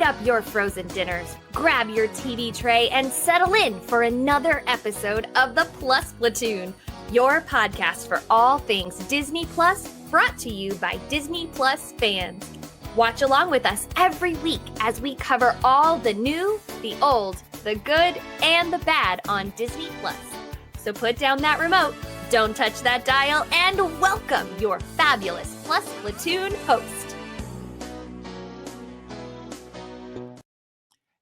up your frozen dinners, grab your TV tray, and settle in for another episode of the Plus Platoon, your podcast for all things Disney Plus, brought to you by Disney Plus fans. Watch along with us every week as we cover all the new, the old, the good, and the bad on Disney Plus. So put down that remote, don't touch that dial, and welcome your fabulous Plus Platoon host.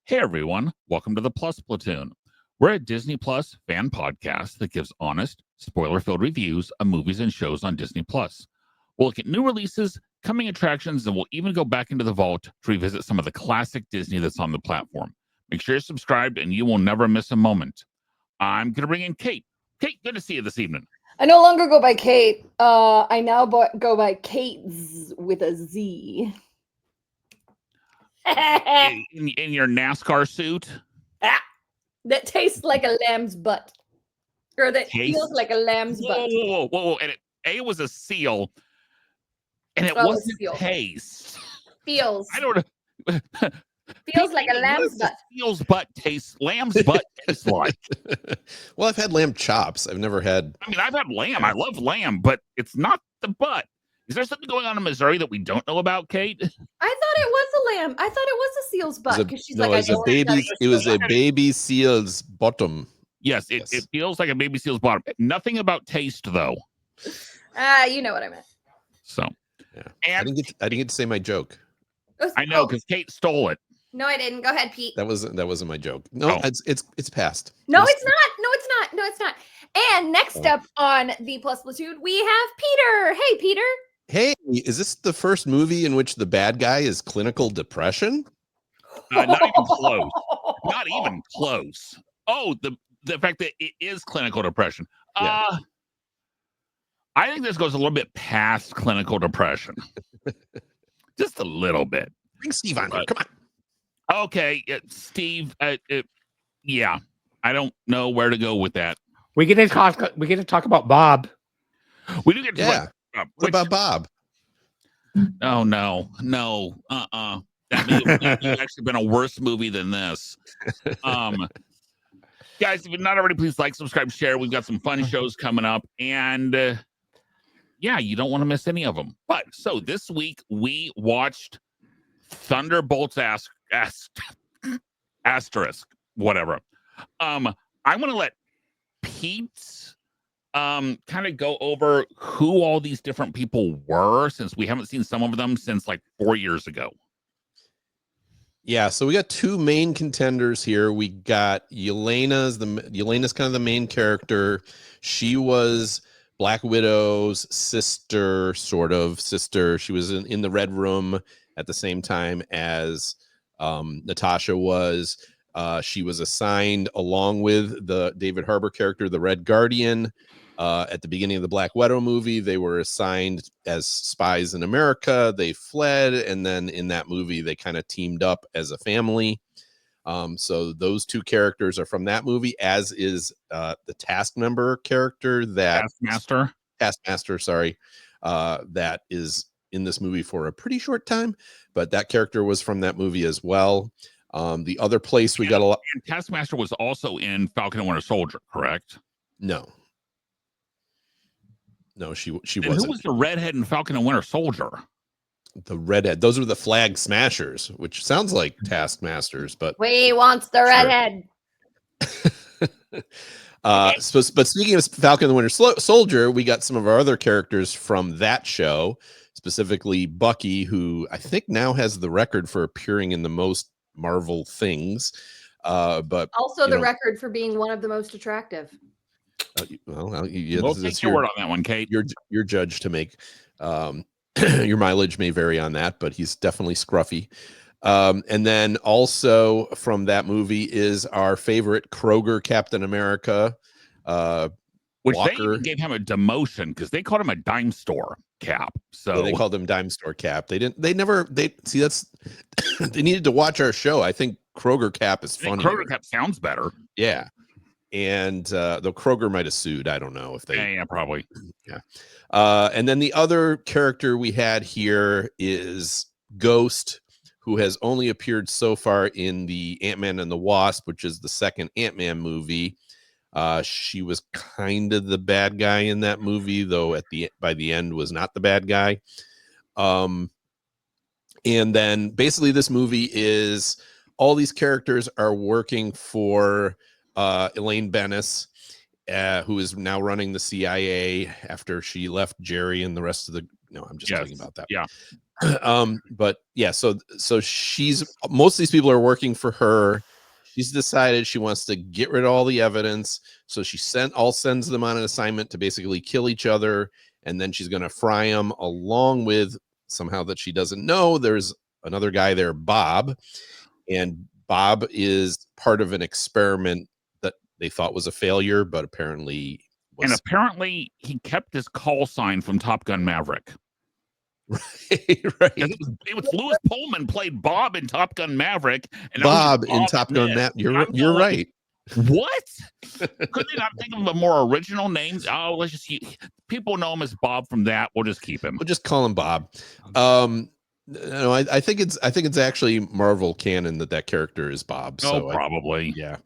Hey everyone, welcome to the Plus Platoon. We're a Disney Plus fan podcast that gives honest, spoiler-filled reviews of movies and shows on Disney Plus. We'll look at new releases, coming attractions, and we'll even go back into the vault to revisit some of the classic Disney that's on the platform. Make sure you're subscribed and you will never miss a moment. I'm going to bring in Kate. Kate, good to see you this evening. I no longer go by Kate. I now go by Kate with a Z. in your NASCAR suit? That tastes like a lamb's butt. Or that feels like a lamb's butt. Whoa. And it was a seal. And it wasn't taste. Feels. I don't know. Feels like a lamb's butt. Lamb's butt tastes like. Well, I've had lamb chops. I've never had. I mean, I've had lamb. I love lamb, but it's not the butt. Is there something going on in Missouri that we don't know about, Kate? I thought it was a lamb. I thought it was a seal's butt. It was a baby seal's bottom. Yes, it feels like a baby seal's bottom. Nothing about taste, though. You know what I meant. So, yeah. And I didn't get to say my joke. I know, because Kate stole it. No, I didn't. Go ahead, Pete. That wasn't my joke. No, it's past. No, it's not. And next up on the Plus Platoon, we have Peter. Hey, Peter. Hey, is this the first movie in which the bad guy is clinical depression? Not even close. Not even close. Oh, the fact that it is clinical depression. Yeah. I think this goes a little bit past clinical depression. Just a little bit. Bring Steve on here. Come on. Okay, Steve. Yeah, I don't know where to go with that. We get to talk about Bob. We do get to talk about Bob. Oh no. That movie has actually been a worse movie than this. Guys, if you're not already, please like, subscribe, share. We've got some fun shows coming up, and yeah, you don't want to miss any of them. But so this week we watched Thunderbolts asterisk whatever. I want to let Pete kind of go over who all these different people were, since we haven't seen some of them since like 4 years ago. Yeah, so we got two main contenders here. We got Yelena's kind of the main character. She was Black Widow's sister. She was in the Red Room at the same time as Natasha was. She was assigned along with the David Harbour character, the Red Guardian. At the beginning of the Black Widow movie, they were assigned as spies in America. They fled, and then in that movie, they kind of teamed up as a family. So those two characters are from that movie, as is the Taskmaster character, Taskmaster, sorry, that is in this movie for a pretty short time, but that character was from that movie as well. The other place we got a lot. And Taskmaster was also in Falcon and Winter Soldier, correct? No, she wasn't. Who was the redhead in Falcon and Winter Soldier? The redhead. Those are the Flag Smashers, which sounds like Taskmasters, but we wants the redhead. But speaking of Falcon and the Winter Soldier, we got some of our other characters from that show, specifically Bucky, who I think now has the record for appearing in the most Marvel things, but also the record for being one of the most attractive. We'll take your word on that one, Kate. Your judge to make. Your mileage may vary on that, but he's definitely scruffy. And then also from that movie is our favorite Kroger Captain America. Which Walker. They even gave him a demotion because they called him a dime store Cap. So they called him Dime Store Cap. They see that's they needed to watch our show. I think Kroger Cap is funny. Kroger Cap sounds better. Yeah. And though Kroger might have sued, I don't know if they. Yeah, probably. Yeah. And then the other character we had here is Ghost, who has only appeared so far in the Ant-Man and the Wasp, which is the second Ant-Man movie. She was kind of the bad guy in that movie, though by the end was not the bad guy. And then basically this movie is all these characters are working for Elaine Bennis, who is now running the CIA after she left Jerry and the rest of the. No, I'm just talking about that. Yeah. But yeah, so most of these people are working for her. She's decided she wants to get rid of all the evidence, so she sends them on an assignment to basically kill each other, and then she's going to fry them, along with somehow that she doesn't know there's another guy there, Bob, and Bob is part of an experiment that they thought was a failure, but apparently was. And apparently he kept his call sign from Top Gun Maverick. Right. It was Louis Pullman played Bob in Top Gun Maverick, and Bob in Top Gun Maverick. You're right. What? Could they not think of a more original name? Oh, let's just people know him as Bob from that. We'll just keep him. We'll just call him Bob. No, I think it's actually Marvel canon that character is Bob. So probably. Yeah.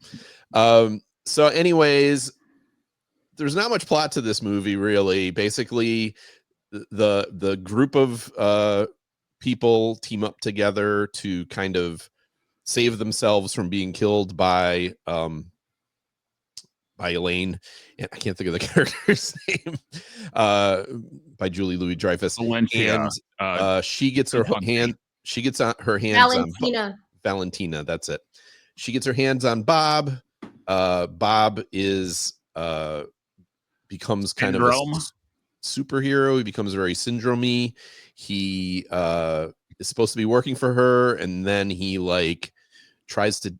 So anyways, there's not much plot to this movie, really. Basically, the group of people team up together to kind of save themselves from being killed by Elaine. I can't think of the character's name. By Julie Louis-Dreyfus. Valencia, and she gets her hands Valentina. on Valentina. That's it. She gets her hands on Bob. Bob is becomes kind of a superhero. He becomes very syndrome-y. He is supposed to be working for her, and then he tries to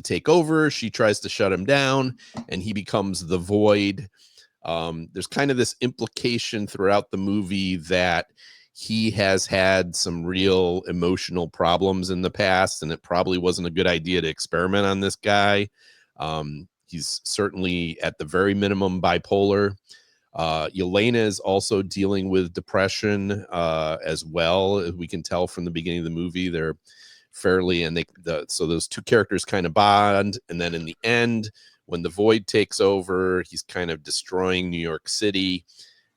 take over. She tries to shut him down, and he becomes the Void. There's kind of this implication throughout the movie that he has had some real emotional problems in the past, and it probably wasn't a good idea to experiment on this guy. He's certainly at the very minimum bipolar. Yelena is also dealing with depression as well, as we can tell from the beginning of the movie. They're fairly, and so those two characters kind of bond, and then in the end, when the Void takes over, he's kind of destroying New York City,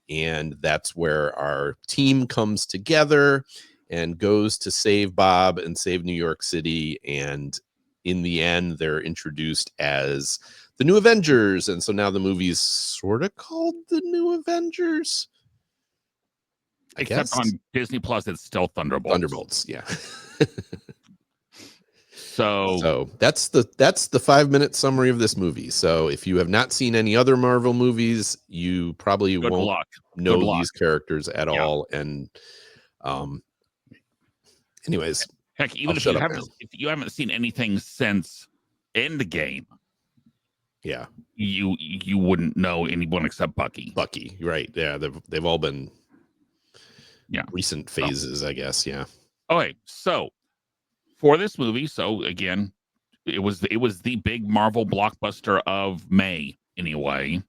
and that's where our team comes together and goes to save Bob and save New York City. And in the end, they're introduced as the New Avengers, and so now the movie's sort of called the New Avengers. Except on Disney Plus, it's still Thunderbolts. Thunderbolts, yeah. So that's the 5-minute summary of this movie. So if you have not seen any other Marvel movies, you probably won't know these characters at all. And anyways, heck, even if you haven't seen anything since Endgame, yeah, you wouldn't know anyone except Bucky. Bucky, right? Yeah, they've all been recent phases, I guess. Yeah. Okay, so for this movie, so again, it was the big Marvel blockbuster of May anyway.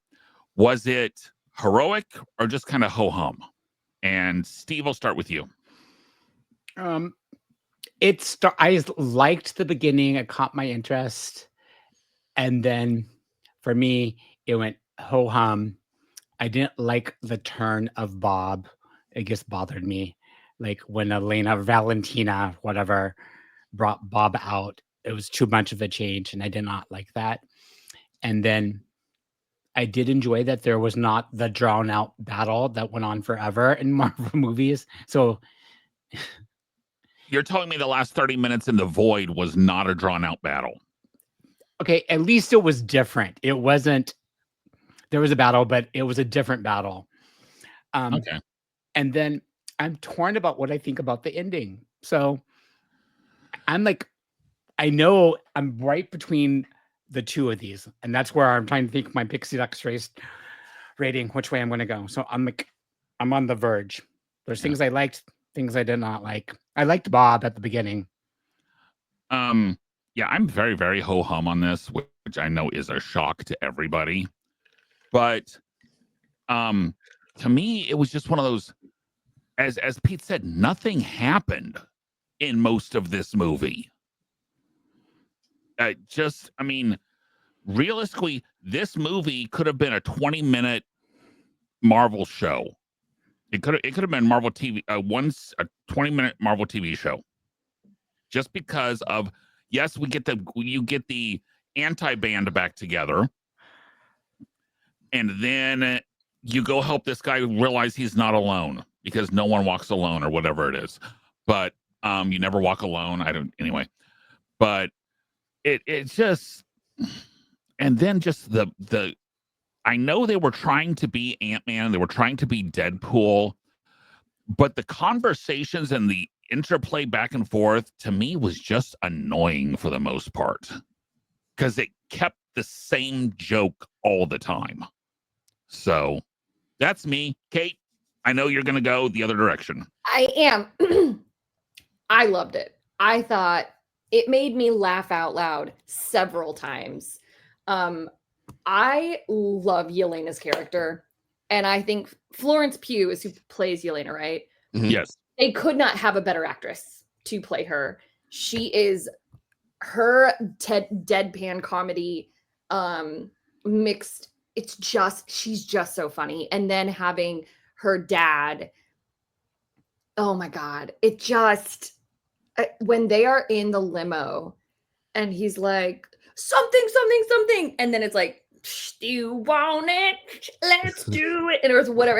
Was it heroic or just kind of ho hum? And Steve, I'll start with you. I liked the beginning. It caught my interest, and then for me, it went ho hum. I didn't like the turn of Bob. It just bothered me, like when Valentina, whatever, brought Bob out. It was too much of a change, and I did not like that. And then I did enjoy that there was not the drawn out battle that went on forever in Marvel movies. So you're telling me the last 30 minutes in The Void was not a drawn out battle? Okay, at least it was different. It wasn't, there was a battle, but it was a different battle. Okay. And then I'm torn about what I think about the ending. So I'm like, I know I'm right between the two of these, and that's where I'm trying to think my Pixie Ducks race rating, which way I'm going to go. So I'm on the verge. There's things I liked, things I did not like. I liked Bob at the beginning. Yeah, I'm very, very ho-hum on this, which I know is a shock to everybody. But to me, it was just one of those, as Pete said, nothing happened. in most of this movie. I mean, realistically, this movie could have been a 20-minute Marvel show. It could have been Marvel TV, a 20-minute Marvel TV show. Just because of, yes, you get the anti-band back together, and then you go help this guy realize he's not alone, because no one walks alone, or whatever it is. But you never walk alone. Anyway. But it's just, and then just the I know they were trying to be Ant-Man, they were trying to be Deadpool, but the conversations and the interplay back and forth to me was just annoying for the most part, because it kept the same joke all the time. So that's me. Kate, I know you're gonna go the other direction. I am. I loved it. I thought it made me laugh out loud several times. I love Yelena's character, and I think Florence Pugh is who plays Yelena, right? Yes. They could not have a better actress to play her. She is her deadpan comedy mixed. She's just so funny. And then having her dad, oh my God, it just, when they are in the limo and he's like, something, something, something. And then it's like, do you want it? Let's do it. And it was whatever.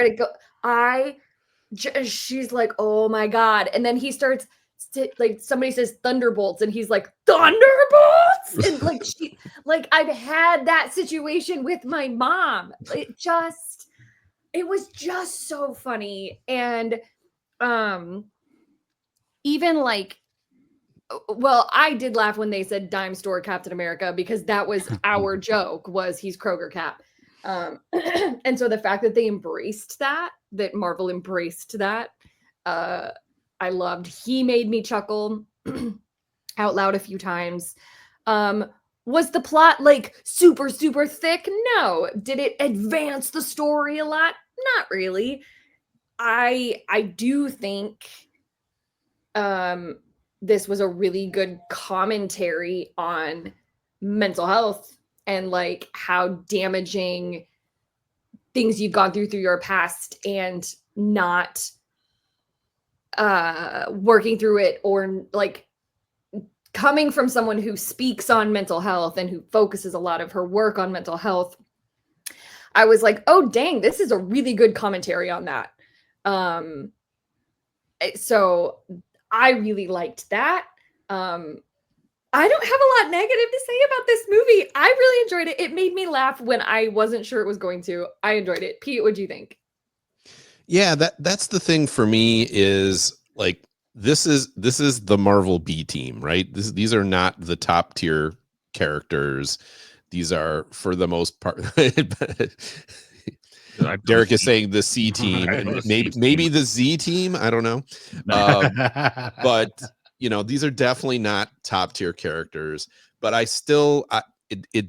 And she's like, oh my God. And then he starts, like, somebody says Thunderbolts, and he's like, Thunderbolts? And like I've had that situation with my mom. It was just so funny. And even like, well, I did laugh when they said dime store Captain America, because that was our joke, was he's Kroger Cap. And so the fact that they embraced that Marvel embraced that, I loved. He made me chuckle out loud a few times. Was the plot like super, super thick? No. Did it advance the story a lot? Not really. I do think this was a really good commentary on mental health and like how damaging things you've gone through your past and not working through it, or like coming from someone who speaks on mental health and who focuses a lot of her work on mental health. I was like, oh dang, this is a really good commentary on that. So I really liked that. I don't have a lot negative to say about this movie. I really enjoyed it. It made me laugh when I wasn't sure it was going to. I enjoyed it. Pete, what'd you think? Yeah, that's the thing for me, is like, this is the Marvel B team, right? These are not the top tier characters. These are, for the most part, Derek is saying the C team, and maybe the Z team. I don't know. But these are definitely not top tier characters. But it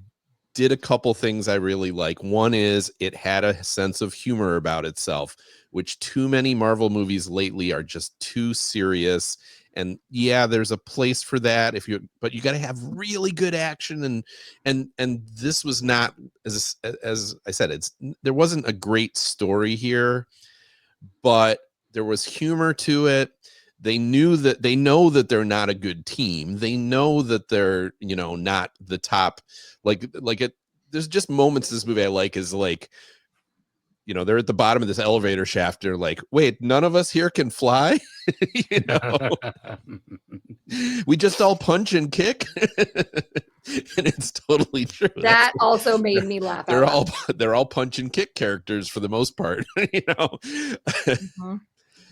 did a couple things I really like. One is it had a sense of humor about itself, which too many Marvel movies lately are just too serious. And yeah, there's a place for that but you got to have really good action, and this was not, as I said, there wasn't a great story here, but there was humor to it. They know that they're not a good team. They know that they're, not the top, there's just moments in this movie I like, is like, they're at the bottom of this elevator shaft. They're like, wait, none of us here can fly. We just all punch and kick. And it's totally true. That also made me laugh. They're all punch and kick characters for the most part. Mm-hmm.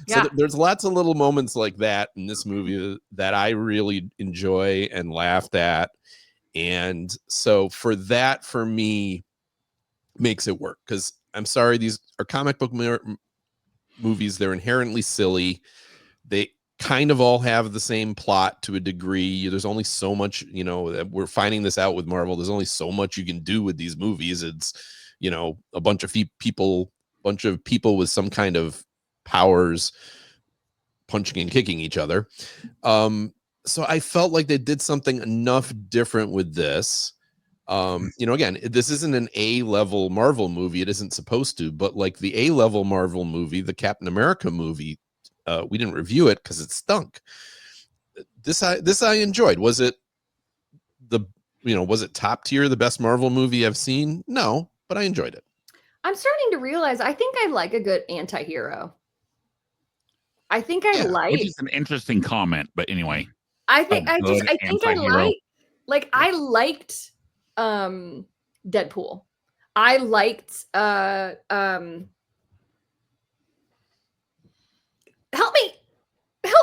So there's lots of little moments like that in this movie that I really enjoy and laughed at. And so for me, makes it work, because I'm sorry, these are comic book movies. They're inherently silly. They kind of all have the same plot to a degree. There's only so much, we're finding this out with Marvel. There's only so much you can do with these movies. It's, a bunch of people with some kind of powers punching and kicking each other. So I felt like they did something enough different with this. Again, this isn't an A-level Marvel movie. It isn't supposed to, but like the A-level Marvel movie, the Captain America movie, we didn't review it because it stunk. This I enjoyed. Was it top tier, the best Marvel movie I've seen? No, but I enjoyed it. I'm starting to realize I think I like a good anti-hero. I think I like, which is an interesting comment, but anyway. I liked Deadpool. I liked help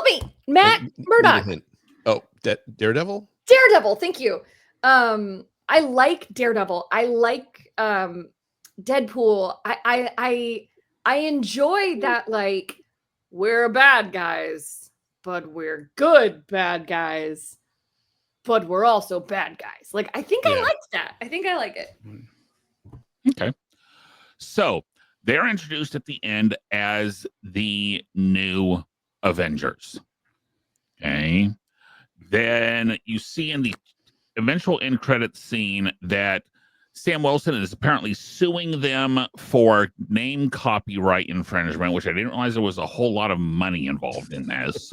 me, Matt Murdock. Oh, Daredevil? Daredevil, thank you. I like Daredevil. I like Deadpool. I enjoy that, like, we're bad guys, but we're good bad guys, but we're also bad guys. Like, I think I liked that. I think I like it. Okay. So they're introduced at the end as the new Avengers. Okay. Then you see in the eventual end credits scene that Sam Wilson is apparently suing them for name copyright infringement, which I didn't realize there was a whole lot of money involved in this.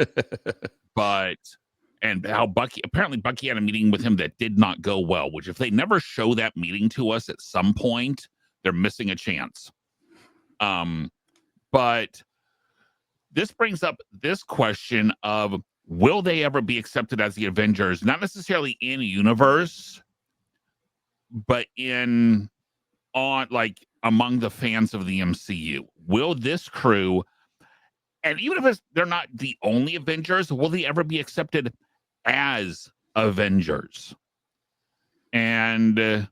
And how Bucky had a meeting with him that did not go well, which if they never show that meeting to us at some point, they're missing a chance. But this brings up this question of, will they ever be accepted as the Avengers? Not necessarily in universe, but among the fans of the MCU. Will this crew, and even if they're not the only Avengers, will they ever be accepted as Avengers? And to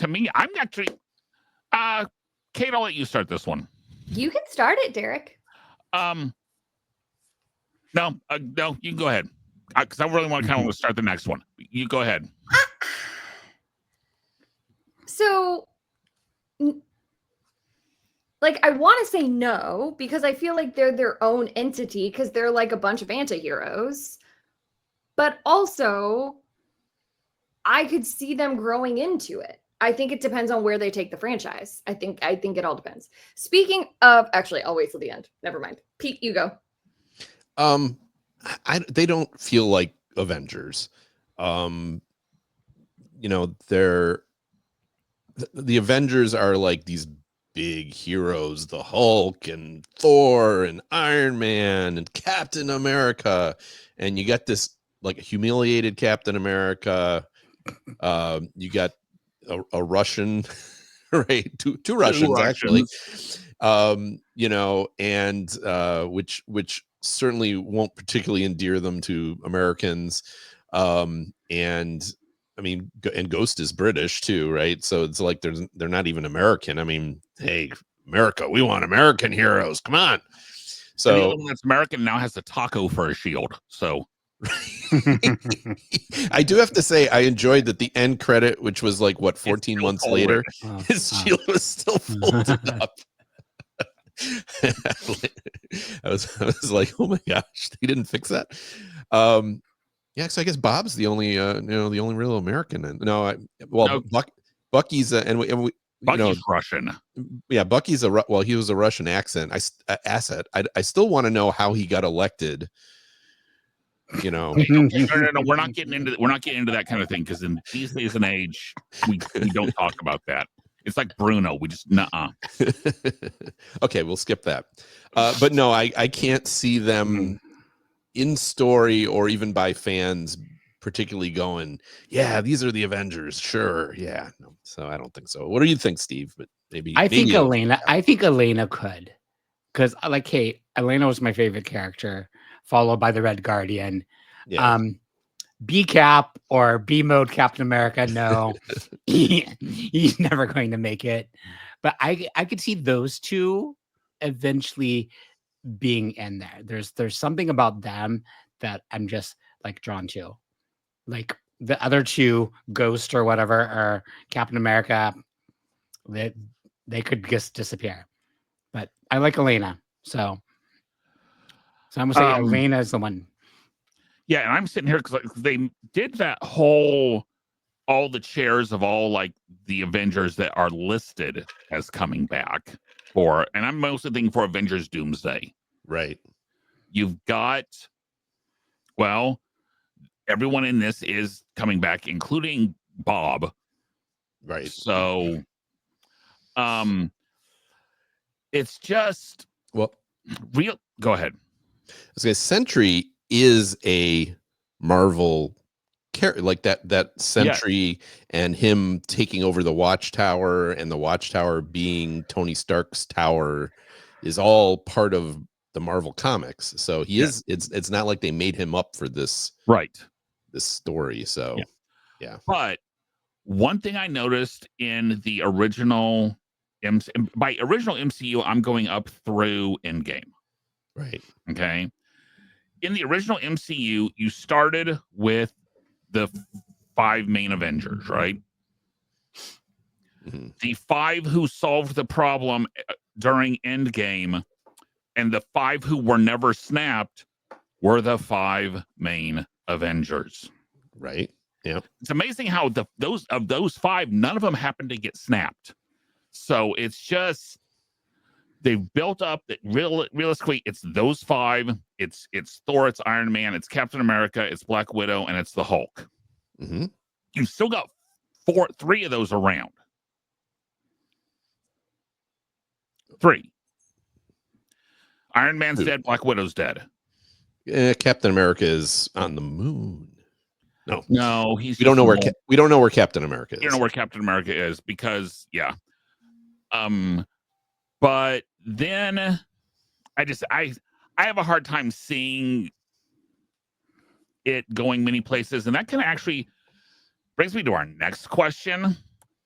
me, I'm actually, Kate, I'll let you start this one. You can start it, Derek. No, you can go ahead. Because I really want to start the next one. You go ahead. So, like, I want to say no, because I feel like they're their own entity, because they're like a bunch of anti-heroes. But also, I could see them growing into it. I think it depends on where they take the franchise. I think it all depends. Speaking of, actually, I'll wait till the end. Never mind. Pete, you go. They don't feel like Avengers. The Avengers are like these big heroes, the Hulk and Thor and Iron Man and Captain America, and you got this like humiliated Captain America. You got a Russian, right? Two Russians actually. Which certainly won't particularly endear them to Americans. And I mean, and Ghost is British too, right? So it's like they're not even American. I mean, hey, America, we want American heroes. Come on. So the other one that's American now has a taco for a shield. So I do have to say I enjoyed that the end credit, which was like 14 months later, his shield was still folded up. I was like, oh my gosh, they didn't fix that. So I guess Bob's the only the only real American. Bucky's Bucky's Russian. Yeah, Bucky's he was a Russian asset. I still want to know how he got elected. No, we're not getting into that kind of thing, because in these days and age, we don't talk about that. It's like Bruno. We just nuh-uh. Okay, we'll skip that. But no, I can't see them in story or even by fans particularly going, yeah, these are the Avengers. Sure. Yeah. No. So I don't think so. What do you think, Steve? But I think Elena could. Because like Kate, Elena was my favorite character, followed by the Red Guardian. Yeah. B Cap or B mode Captain America. No, he's never going to make it. But I could see those two eventually being in there. There's something about them that I'm just like drawn to. Like the other two, Ghost or whatever, or Captain America, they could just disappear. But I like Elena, so So I'm gonna say Um, Elena is the one. Yeah, and I'm sitting here because they did that whole all the chairs of all like the Avengers that are listed as coming back for, and I'm mostly thinking for Avengers Doomsday. Right. You've got, well, everyone in this is coming back, including Bob. Right. So, it's just Well, real. Go ahead. I was gonna say Sentry is a Marvel character, like that Sentry and him taking over the Watchtower and the Watchtower being Tony Stark's tower is all part of the Marvel comics. So he is. It's not like they made him up for this story. So yeah. But one thing I noticed in the original by original MCU, I'm going up through Endgame. Right. Okay. In the original MCU, you started with the 5 main Avengers, right? Mhm. The 5 who solved the problem during Endgame, and the 5 who were never snapped were the 5 main Avengers. Right. Yeah. It's amazing how those 5, none of them happened to get snapped. So it's just they've built up that realistically it's those 5. It's Thor, it's Iron Man, it's Captain America, it's Black Widow, and it's the Hulk. Mm-hmm. You've still got 3 of those around. 3. Iron Man's dead, Black Widow's dead. Captain America is on the moon. No, we don't know where Captain America is. You don't know where Captain America is because but then I have a hard time seeing it going many places, and that kind of actually brings me to our next question.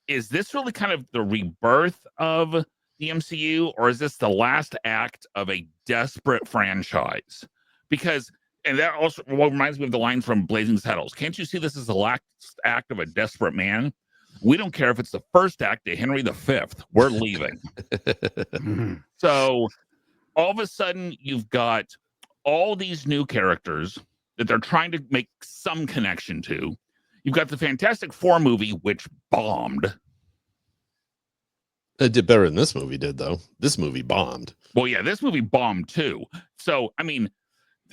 Is this really kind of the rebirth of the MCU, or is this the last act of a desperate franchise? Because, and that also reminds me of the line from Blazing Saddles. Can't you see this as the last act of a desperate man? We don't care if it's the first act of Henry V. We're leaving. So all of a sudden, you've got all these new characters that they're trying to make some connection to. You've got the Fantastic Four movie, which bombed. It did better than this movie did, though. This movie bombed. Well, yeah, this movie bombed too. So, I mean,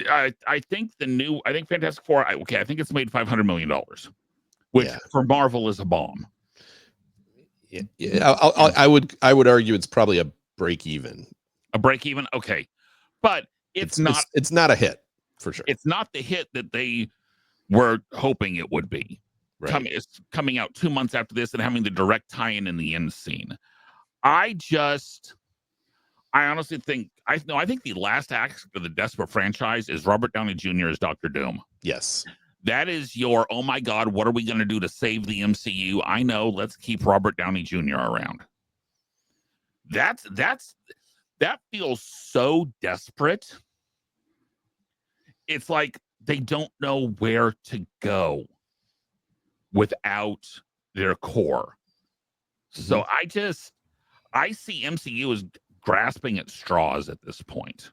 I think Fantastic Four, I think it's made $500 million, which for Marvel is a bomb. Yeah, I would argue it's probably a break even. A break even, okay, but it's not a hit for sure. It's not the hit that they were hoping it would be. Right. It's coming out 2 months after this and having the direct tie-in in the end scene. I honestly think I think the last act of the desperate franchise is Robert Downey Jr. as Dr. Doom. Yes. That is your, oh my God, what are we going to do to save the MCU? I know, let's keep Robert Downey Jr. around. That feels so desperate. It's like they don't know where to go without their core. Mm-hmm. So I see MCU as grasping at straws at this point.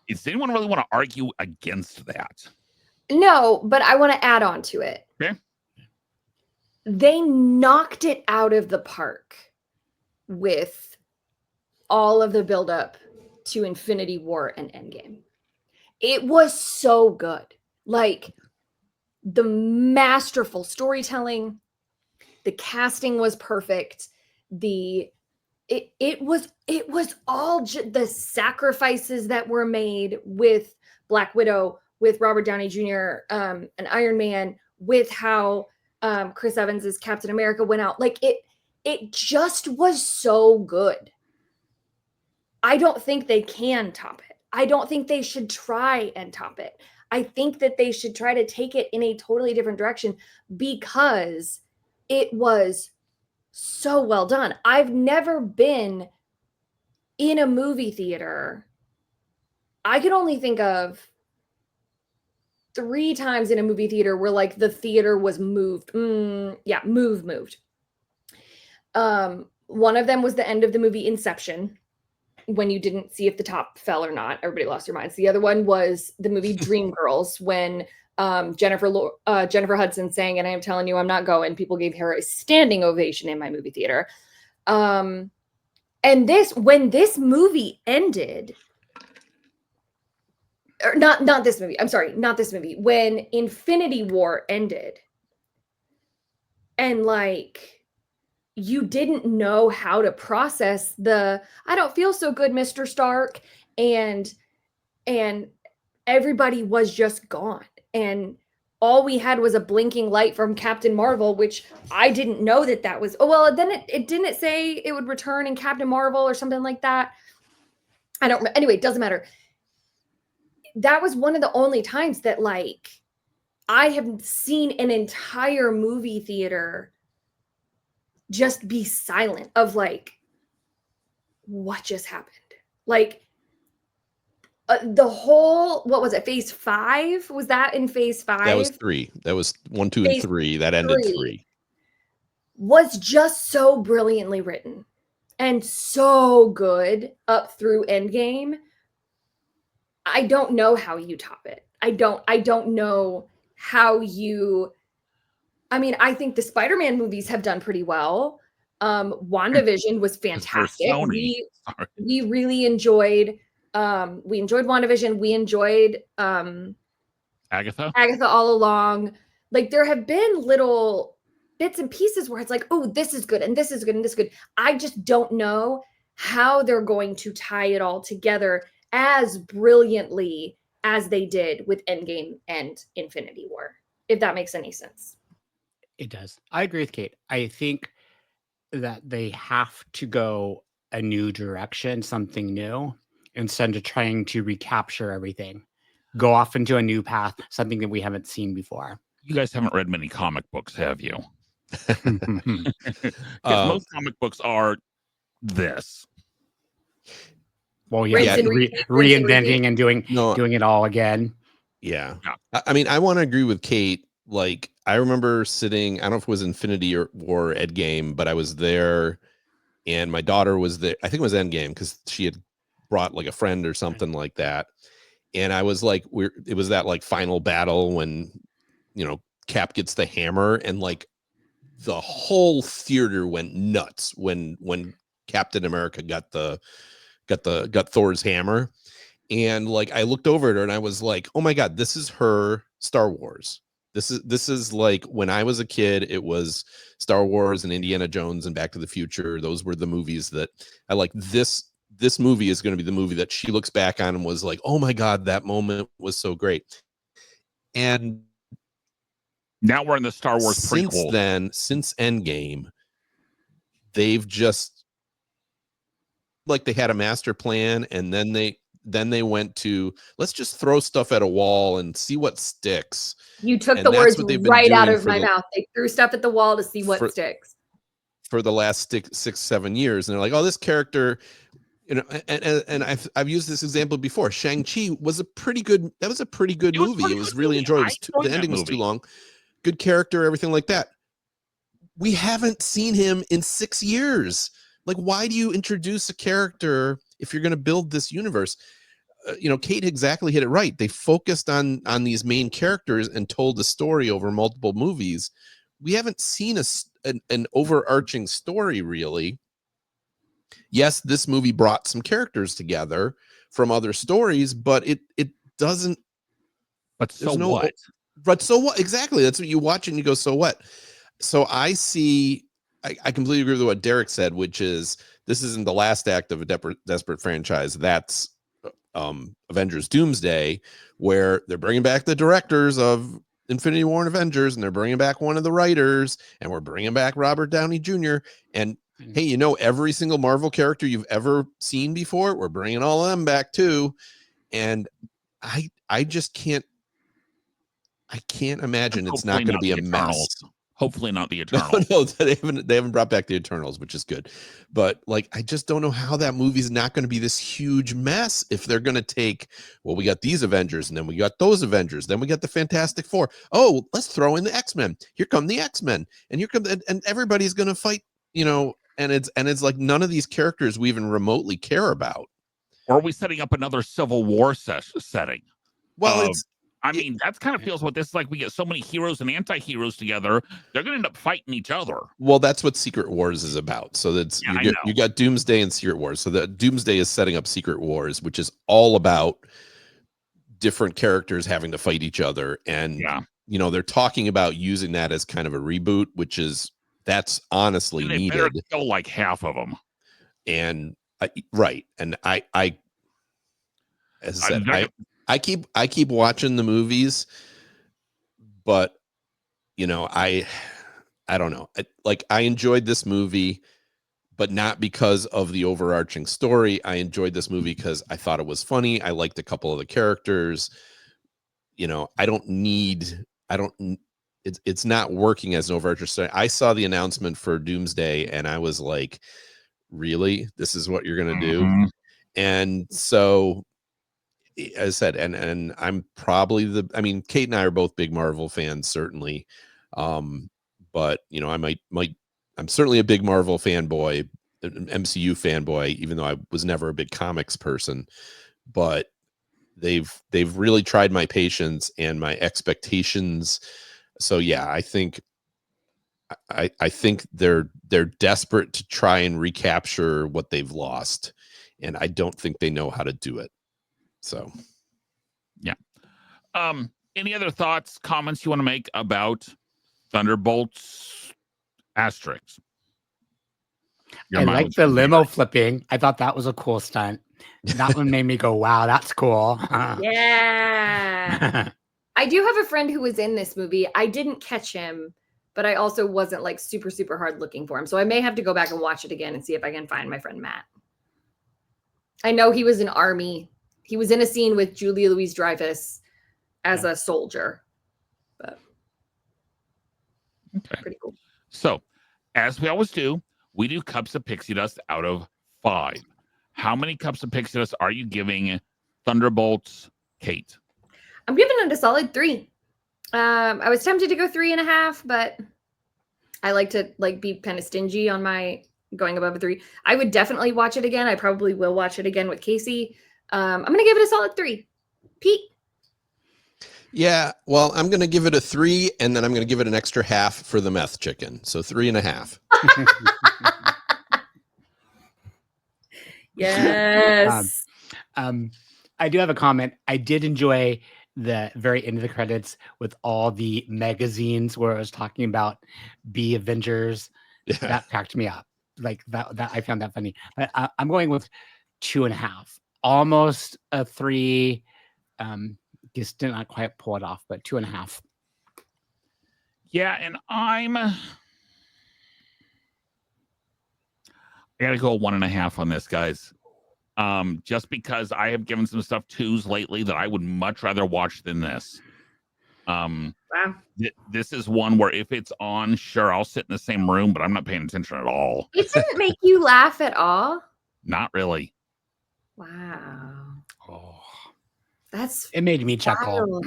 Does anyone really want to argue against that? No, but I want to add on to it. Okay. They knocked it out of the park with all of the buildup to Infinity War and Endgame. It was so good. Like the masterful storytelling, the casting was perfect. It was all the sacrifices that were made with Black Widow, with Robert Downey Jr. And Iron Man, with how Chris Evans as Captain America went out. Like it just was so good. I don't think they can top it. I don't think they should try and top it. I think that they should try to take it in a totally different direction because it was so well done. I've never been in a movie theater. I can only think of 3 times in a movie theater where like the theater was moved. Moved. One of them was the end of the movie Inception. when you didn't see if the top fell or not. Everybody lost their minds. The other one was the movie Dreamgirls, when Jennifer Hudson sang, and I am telling you, I'm not going. People gave her a standing ovation in my movie theater. And when this movie ended, or not this movie. I'm sorry, not this movie. When Infinity War ended, and like you didn't know how to process the "I don't feel so good, Mr. Stark," and everybody was just gone, and all we had was a blinking light from Captain Marvel, which I didn't know that was. Oh well, then it didn't say it would return in Captain Marvel or something like that. I don't. Anyway, it doesn't matter. That was one of the only times that like I have seen an entire movie theater just be silent of like, what just happened? Like the whole, what was it? Phase 5? Was that in phase 5? That was 3. That was 1, 2, and 3. That ended 3. Was just so brilliantly written and so good up through Endgame. I don't know how you top it. I don't know how you. I mean, I think the Spider-Man movies have done pretty well. WandaVision was fantastic. We really enjoyed. We enjoyed WandaVision. We enjoyed Agatha all along. Like there have been little bits and pieces where it's like, oh, this is good and this is good and this is good. I just don't know how they're going to tie it all together as brilliantly as they did with Endgame and Infinity War, if that makes any sense. It does. I agree with Kate. I think that they have to go a new direction, something new, instead of trying to recapture everything. Go off into a new path, something that we haven't seen before. You guys haven't read many comic books, have you? Because most comic books are this. Well, yeah, reinventing and doing it all again. Yeah. I mean, I want to agree with Kate. Like, I remember sitting, I don't know if it was Infinity War Endgame, but I was there and my daughter was there. I think it was Endgame because she had brought like a friend or something like that. And I was like, it was that like final battle when, you know, Cap gets the hammer and like the whole theater went nuts when Captain America got Thor's hammer. And like I looked over at her and I was like, oh my God, this is her Star Wars. This is like when I was a kid, it was Star Wars and Indiana Jones and Back to the Future. Those were the movies that I like. This movie is going to be the movie that she looks back on and was like, oh my God, that moment was so great. And now we're in the Star Wars prequel. Since Endgame, they've just like they had a master plan and then they went to let's just throw stuff at a wall and see what sticks. You took the words right out of my mouth. They threw stuff at the wall to see what sticks. For the last 6-7 years. And they're like, oh, this character, you know, and I've used this example before. Shang-Chi was a pretty good movie. It was really enjoyable. The ending was too long. Good character, everything like that. We haven't seen him in 6 years. Like, why do you introduce a character if you're going to build this universe? You know, Kate exactly hit it right. They focused on these main characters and told the story over multiple movies. We haven't seen an overarching story, really. Yes, this movie brought some characters together from other stories, but it doesn't. But so what? But so what? Exactly. That's what you watch and you go, so what? So I completely agree with what Derek said, which is this isn't the last act of a desperate franchise. That's Avengers Doomsday, where they're bringing back the directors of Infinity War and Avengers, and they're bringing back one of the writers, and we're bringing back Robert Downey Jr. And hey, you know, every single Marvel character you've ever seen before, we're bringing all of them back too. And I just can't imagine it's not going to be a mess. Hopefully not the Eternals. No, they haven't brought back the Eternals, which is good. But like, I just don't know how that movie's not going to be this huge mess if they're going to take, well, we got these Avengers and then we got those Avengers. Then we got the Fantastic Four. Oh, let's throw in the X-Men. Here come the X-Men. And here come, and everybody's going to fight, you know, and it's like none of these characters we even remotely care about. Or are we setting up another Civil War setting? Well, I mean, that's kind of feels what this is like. We get so many heroes and anti-heroes together. They're going to end up fighting each other. well, that's what Secret Wars is about. So that's you got Doomsday and Secret Wars. So the Doomsday is setting up Secret Wars, which is all about different characters having to fight each other. And they're talking about using that as kind of a reboot, that's honestly they needed. Better kill like half of them. And right. And as I said, I keep watching the movies, but I don't know. I enjoyed this movie, but not because of the overarching story. I enjoyed this movie because I thought it was funny. I liked a couple of the characters. It's not working as an overarching story. I saw the announcement for Doomsday and I was like, really? This is what you're going to do? And so, as I said, and I'm probably Kate and I are both big Marvel fans, certainly. But I'm certainly a big Marvel fanboy, an MCU fanboy, even though I was never a big comics person. But they've really tried my patience and my expectations. So yeah, I think they're desperate to try and recapture what they've lost, and I don't think they know how to do it. So, yeah. Any other thoughts, comments you want to make about Thunderbolts asterisks? I like the limo flipping. I thought that was a cool stunt. That one made me go, wow, that's cool. Yeah. I do have a friend who was in this movie. I didn't catch him, but I also wasn't like super, super hard looking for him. So I may have to go back and watch it again and see if I can find my friend Matt. I know he was in Army. He was in a scene with Julia Louis-Dreyfus as a soldier. But pretty cool. So, as we always do, we do cups of pixie dust out of 5. How many cups of pixie dust are you giving Thunderbolts, Kate? I'm giving it a solid 3. I was tempted to go 3.5, but I like to be kind of stingy on my going above a 3. I would definitely watch it again. I probably will watch it again with Casey. I'm going to give it a solid 3. Pete? Yeah, well, I'm going to give it a 3, and then I'm going to give it an extra half for the meth chicken. So 3.5. Yes. I do have a comment. I did enjoy the very end of the credits with all the magazines where I was talking about B Avengers. Yeah. That cracked me up. Like that I found that funny. But I'm going with 2.5, almost a 3. Just did not quite pull it off, but 2.5. Yeah, and I gotta go 1.5 on this, guys. Just because I have given some stuff 2s lately that I would much rather watch than this. Wow. This is one where if it's on, sure, I'll sit in the same room, but I'm not paying attention at all. It didn't make you laugh at all? Not really. Wow. Oh, it made me chuckle.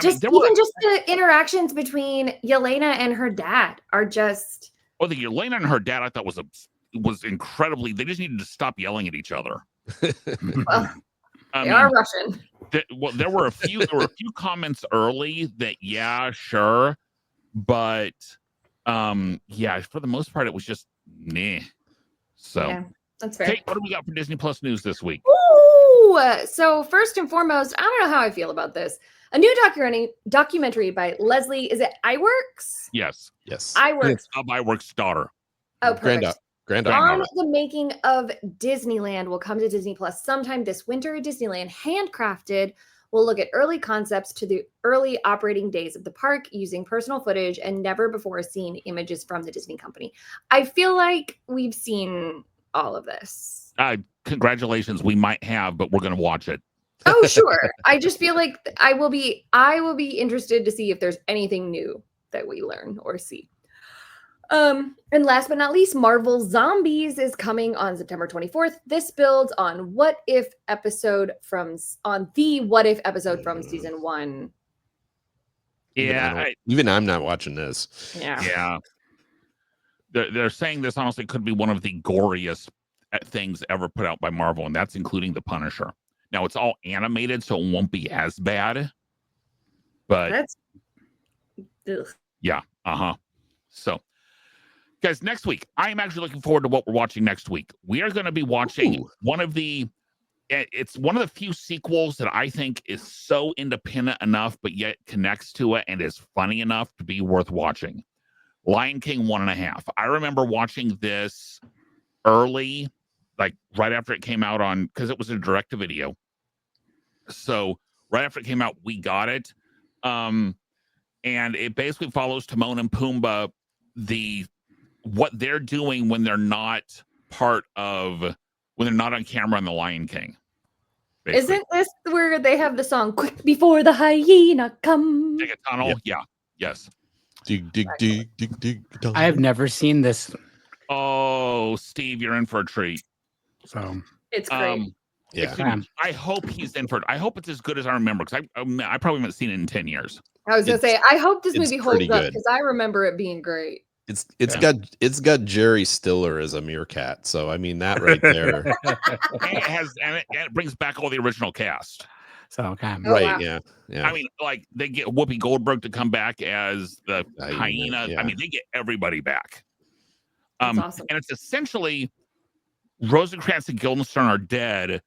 Just the interactions between Yelena and her dad are just. Well, the Yelena and her dad, I thought was incredibly. They just needed to stop yelling at each other. Well, they are Russian. There were a few comments early that yeah, sure, but yeah, for the most part, it was just meh. So yeah, that's fair. Kate, what do we got for Disney Plus news this week? Ooh, so first and foremost, I don't know how I feel about this. A new documentary by Leslie. Is it iWorks? Yes. iWorks. It's iWorks' daughter. Oh, perfect. Granddaughter. On the making of Disneyland will come to Disney Plus sometime this winter. Disneyland Handcrafted will look at early concepts to the early operating days of the park using personal footage and never before seen images from the Disney company. I feel like we've seen all of this. Congratulations, we might have, but we're going to watch it. Oh, sure. I just feel like I will be interested to see if there's anything new that we learn or see. And last but not least, Marvel Zombies is coming on September 24th. This builds on the What If episode from season 1. Yeah, even I'm not watching this. Yeah. They're saying this honestly could be one of the goriest things ever put out by Marvel, and that's including The Punisher. Now it's all animated, so it won't be as bad. But That's ugh. yeah, So, guys, next week I am actually looking forward to what we're watching next week. We are going to be watching it's one of the few sequels that I think is so independent enough, but yet connects to it and is funny enough to be worth watching. Lion King 1.5. I remember watching this early, like right after it came out on, because it was a direct-to-video. So right after it came out, we got it. And it basically follows Timon and Pumbaa, what they're doing when they're not when they're not on camera on The Lion King. Basically. Isn't this where they have the song "Quick Before the Hyena Come"? Dig a tunnel? Yep. Yeah. Yes. Dig, dig, dig, dig, dig. I have never seen this, Oh, Steve, you're in for a treat. so It's great. Yeah. I hope he's in for it. I hope it's as good as I remember, because I probably haven't seen it in 10 years. I was gonna say, I hope this it's movie holds pretty up good. because I remember it being great. It's got Jerry Stiller as a meerkat. So I mean that right there. And it brings back all the original cast. so okay. Oh, Right, wow. yeah. I mean, like they get Whoopi Goldberg to come back as the hyena. yeah. I mean, they get everybody back. That's awesome. And it's essentially Rosencrantz and Guildenstern are dead.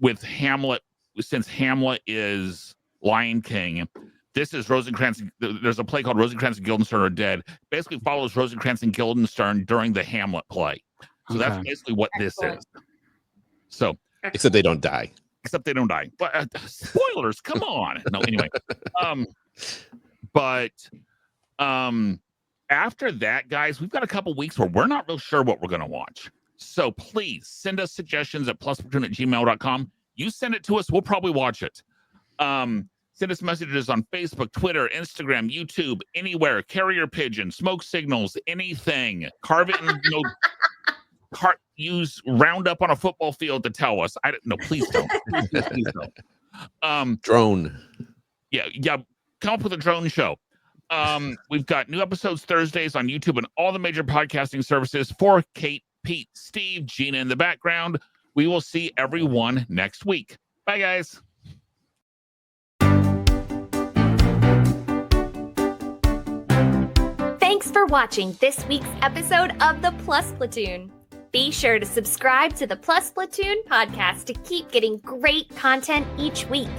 With Hamlet, since Hamlet is Lion King, this is Rosencrantz. There's a play called Rosencrantz and Guildenstern are dead. Basically follows Rosencrantz and Guildenstern during the Hamlet play. So that's Okay. basically what this is. So Except they don't die. except they don't die. But spoilers, come on. No, anyway. But after that, guys, we've got a couple weeks where we're not real sure what we're going to watch. So please send us suggestions at plusplatoon@gmail.com. You send it to us, we'll probably watch it. Send us messages on Facebook, Twitter, Instagram, YouTube, anywhere. Carrier pigeon, smoke signals, anything. Carve it in, use Roundup on a football field to tell us. No, please don't. Please don't. Drone. Yeah. Come up with a drone show. We've got new episodes Thursdays on YouTube and all the major podcasting services. For Kate, Pete, Steve, Gina in the background, we will see everyone next week. Bye, guys. Thanks for watching this week's episode of the Plus Platoon. Be sure to subscribe to the Plus Platoon podcast to keep getting great content each week.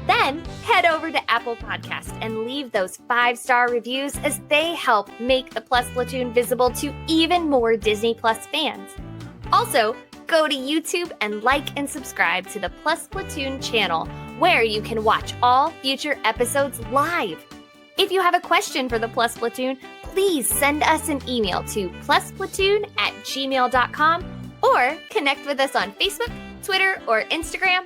Then head over to Apple Podcasts and leave those 5-star reviews, as they help make the Plus Platoon visible to even more Disney Plus fans. Also, go to YouTube and like and subscribe to the Plus Platoon channel, where you can watch all future episodes live. If you have a question for the Plus Platoon, please send us an email to plusplatoon@gmail.com or connect with us on Facebook, Twitter, or Instagram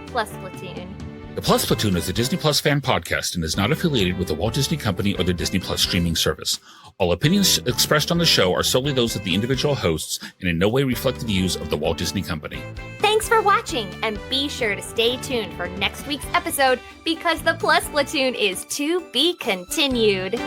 @plusplatoon. The Plus Platoon is a Disney Plus fan podcast and is not affiliated with the Walt Disney Company or the Disney Plus streaming service. All opinions expressed on the show are solely those of the individual hosts and in no way reflect the views of the Walt Disney Company. Thanks for watching, and be sure to stay tuned for next week's episode, because the Plus Platoon is to be continued.